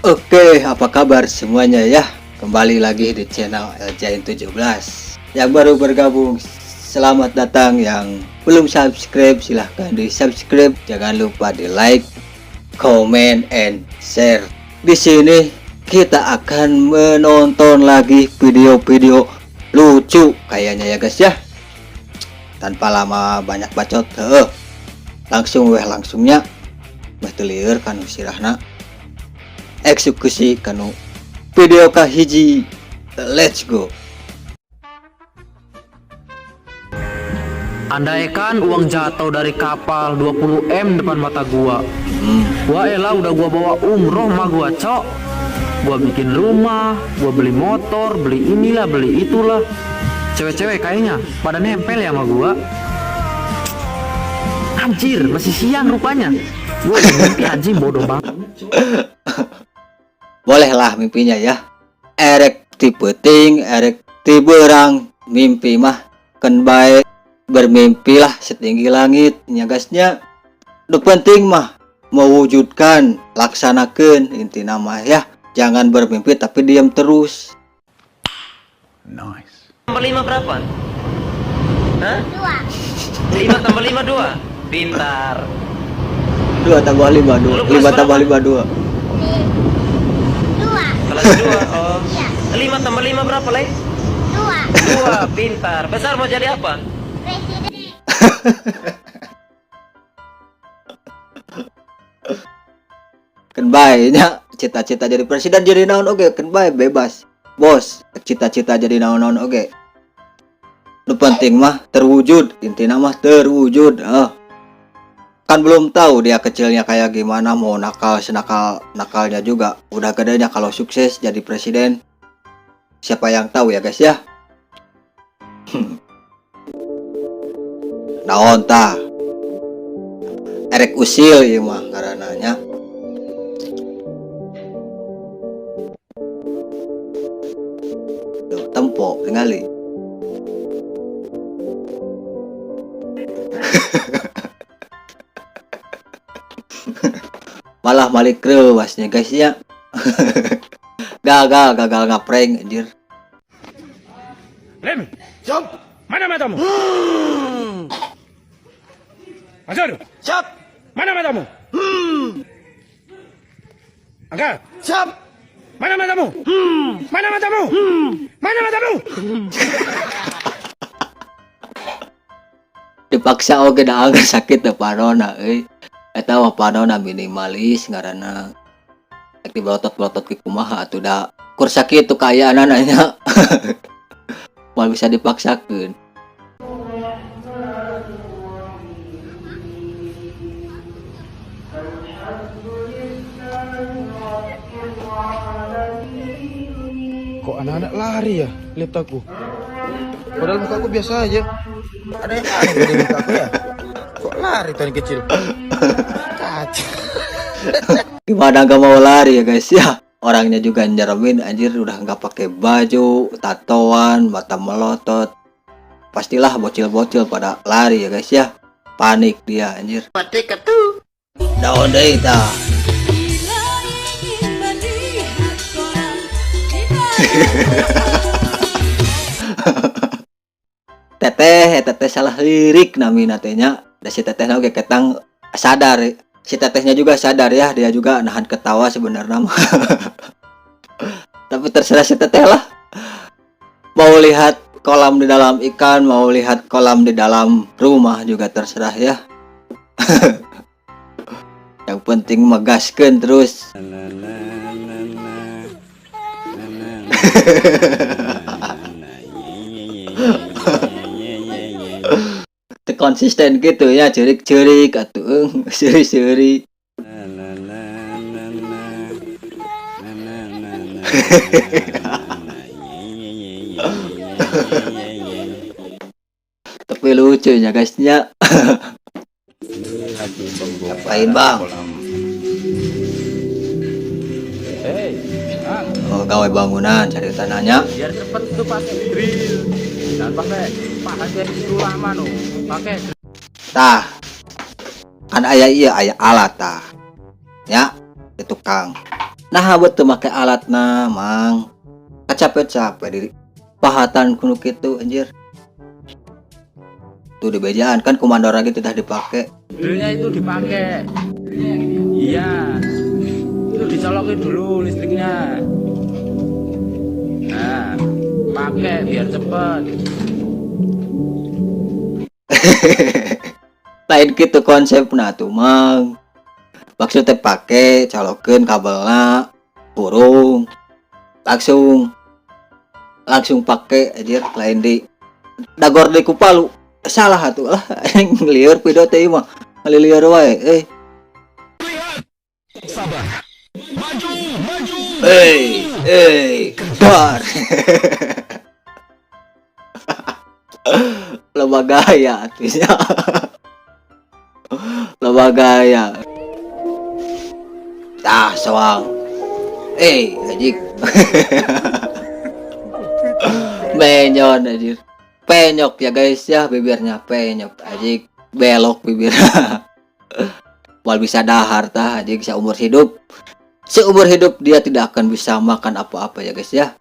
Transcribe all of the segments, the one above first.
Oke, apa kabar semuanya ya? Kembali lagi di channel LJN17. Yang baru bergabung, selamat datang. Yang belum subscribe, silahkan di subscribe. Jangan lupa di like, comment, and share. Di sini kita akan menonton lagi video-video lucu kayaknya ya guys ya. Tanpa lama banyak bacot, langsungnya betulir kan sirahna eksekusi kanu video kahiji. Let's go. Andaikan uang jatuh dari kapal 20 M depan mata gua. Wah elah udah gua bawa umroh mah gua cok. Gua bikin rumah, gua beli motor, beli inilah, beli itulah. Cewek-cewek kayaknya pada nempel ya sama gua. Anjir, masih siang rupanya. Gua udah mimpi anjing bodoh banget. Bolehlah mimpinya ya. Erek tipeting, erek tiberang, mimpi mah kan baik, bermimpilah setinggi langit nya gasnya. Nu penting mah mewujudkan, laksanakan inti nama ya. Jangan bermimpi tapi diam terus. Nice. Tambah 5 berapa? Hah? 2. 5 tambah 5 2. Pintar. 2 tambah 5 2. 5 tambah 5 2. Kelas 2. Oh. 5 tambah 5 berapa, Lek? 2. 2, pintar. Besar mau jadi apa? Presiden. Kan baik nya cita-cita jadi presiden jadi naon oge, kan baik bebas. Bos, cita-cita jadi naon-naon oge. Nu penting mah terwujud, intinya mah terwujud. Kan belum tahu dia kecilnya kayak gimana, mau nakal senakal-nakalnya juga. Udah gedenya kalau sukses jadi presiden, siapa yang tahu ya guys ya. Naon tah erek usil ieu mah ngarananya. Tuh, tempo ningali. Malah malik krewasnya guys ya. gagal ngaprank anjir. Lem, siap. Mana matamu? Ajar. Siap. Mana matamu? Angkat. Siap. Mana matamu? Mana matamu? Mana matamu? Dipaksa oge da agak sakit teh panona euy. Eta mah panona minimalis ngaranna. Ek dibelotot-belotot ke kumaha atuh da kur sakitu kaayana nanya. Mal bisa dipaksakeun. Kok anak-anak lari ya? Lihat aku. Padahal muka aku biasa aja. Ada yang aneh dari muka aku ya? Kok lari tadi kecil? Kacau. Gimana gak mau lari ya guys ya. Orangnya juga nyeremin anjir, udah nggak pakai baju, tatoan, mata melotot. Pastilah bocil-bocil pada lari ya guys ya. Panik dia anjir. Mati ketu. Daun deui tah. teteh salah lirik namina teh nya. Da si tetehna oge ketang sadar. Si tetehnya juga sadar ya, dia juga nahan ketawa sebenarnya mah. Tapi terserah si teteh lah. Mau lihat kolam di dalam ikan, mau lihat kolam di dalam rumah juga terserah ya. Yang penting megaskeun terus. Konsisten gitu ya, cerik-cerik atuh seri-seri. Tapi Tapi lucunya guysnya. Ngapain bang? Oh, gawe bangunan cari tanahnya. Biar cepet tuh pakai drill. Jangan pakai itu lama no. Pakai Tah. Kan ayah alat tah. Ya, di tukang. Nah, betul make alat mang. Capek-capek diri. Pahatan kuno gitu anjir. Tuh di bejaan kan komando lagi tidak dipakai. drillnya itu dipakai. Iya. Itu dicolokin dulu listriknya. Nah, pakai biar cepet. Lain gitu konsepnya tuh mang. Maksudnya pakai colokin kabelnya burung langsung pakai aja lain di dagor di kupalu salah tuh lah liar video teh mah liar wae dar loba gaya artinya loba gaya soang ajik menyon anjir penyok ya guys ya bibirnya penyok ajik belok bibirnya wal bisa dahar tah ajik seumur hidup dia tidak akan bisa makan apa-apa ya guys ya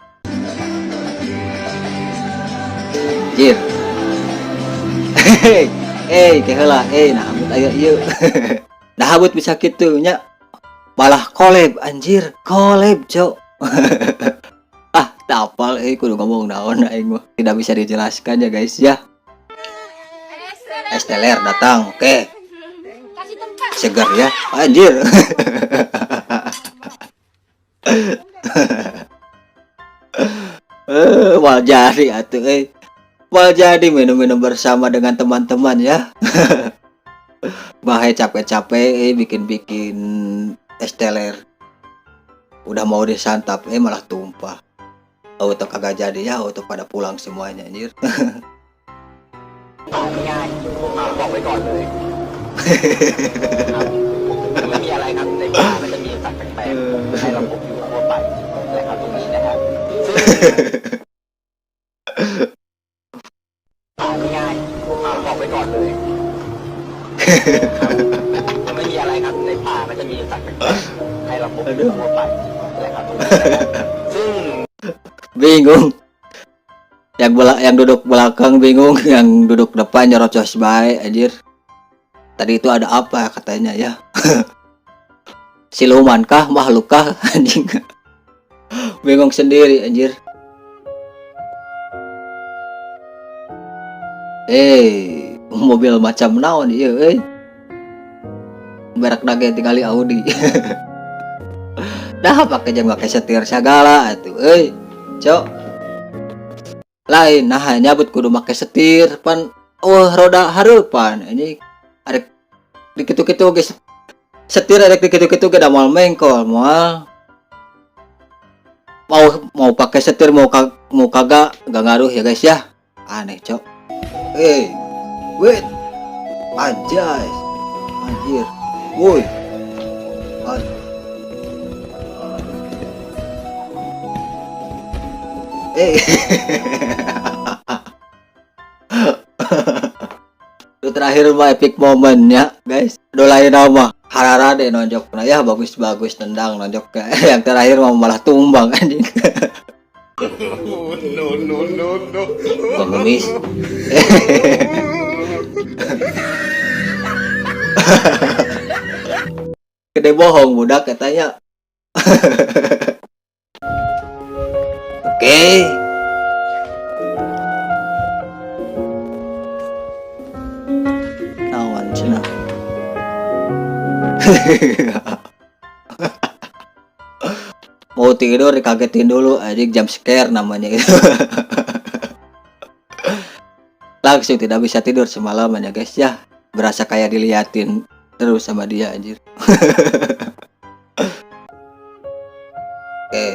anjir keheula nah habut aya ieu nah habut bisa kitu nya malah collab anjir collab cok tapal kudu ngomong naon aing mah tidak bisa dijelaskan ya guys ya. Esteller datang oke. Segar ya anjir. Mal jadi atuh mal jadi minum-minum bersama dengan teman-teman ya. Bahaya capek-capek bikin esteller udah mau disantap malah tumpah. Auto kagak jadi ya, auto pada pulang semuanya anjir. Bingung yang duduk belakang bingung yang duduk depan nyerocos baik anjir tadi itu ada apa katanya ya siluman kah makhluk kah anjing bingung sendiri anjir mobil macam naon ieu berak nage tinggali Audi dah pakai setir segala atuh cok lain nah nyabut kudu make setir pan roda hareupan ini arek dikitu-kitu guys setir arek dikitu-kitu ge da moal mengkol moal mau pakai setir mau kagak gak ngaruh ya guys ya aneh cok wait anjay anjir woi itu terakhir mah epic moment ya guys dolain nama hararade nonjok nah ya bagus tendang nonjok yang terakhir mah malah tumbang anjing no pengemis gede bohong budak katanya oke. Nawan cenah. Mau tidur dikagetin dulu adik jump scare namanya itu. Langsung tidak bisa tidur semalaman ya guys ya. Berasa kayak diliatin terus sama dia anjir. Oke.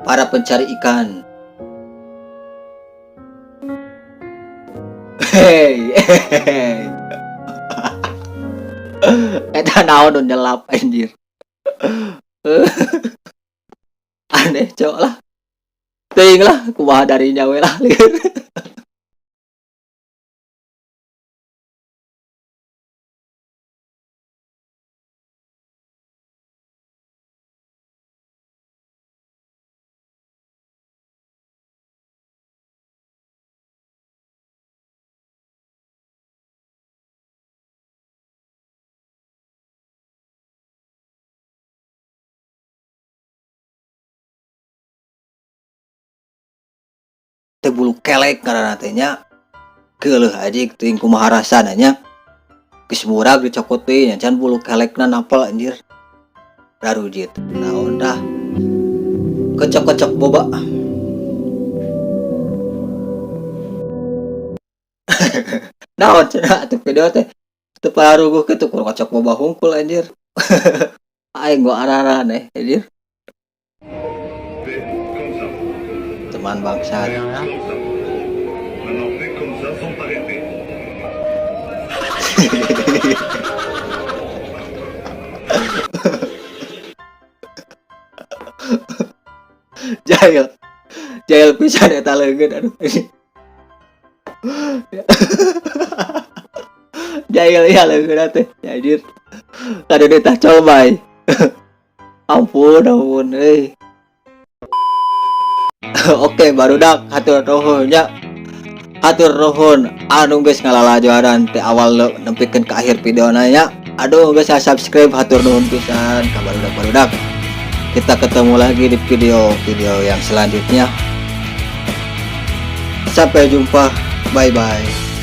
Para pencari ikan. Hei. Eta naon nu nyelap anjir. Aneh cok lah. Ting lah kumaha darinya we lah. Teh bulu kelek karena tanya geuleuh aja teuing kumaha rasana nya geus murag dicokot teh nya can bulu kelekna napel anjir darujit naon dah kecok-kecok boba. Naon cenah atuh video teh teu paruguh ke teu kocok boba hungkul anjir. Aing gua araran anjir teman bangsa. Jahil pisan eta leungeun aduh. Jahil ya leungeun teh anjir. Kada teh colbay. Ampun euy. Oke barudak hatur nuhun nya. Hatur nuhun anu geus ngalalajoran teh awal nempikeun ka akhir videona nya. Aduh geus subscribe hatur nuhun pisan ka barudak. Kita ketemu lagi di video yang selanjutnya. Sampai jumpa. Bye bye.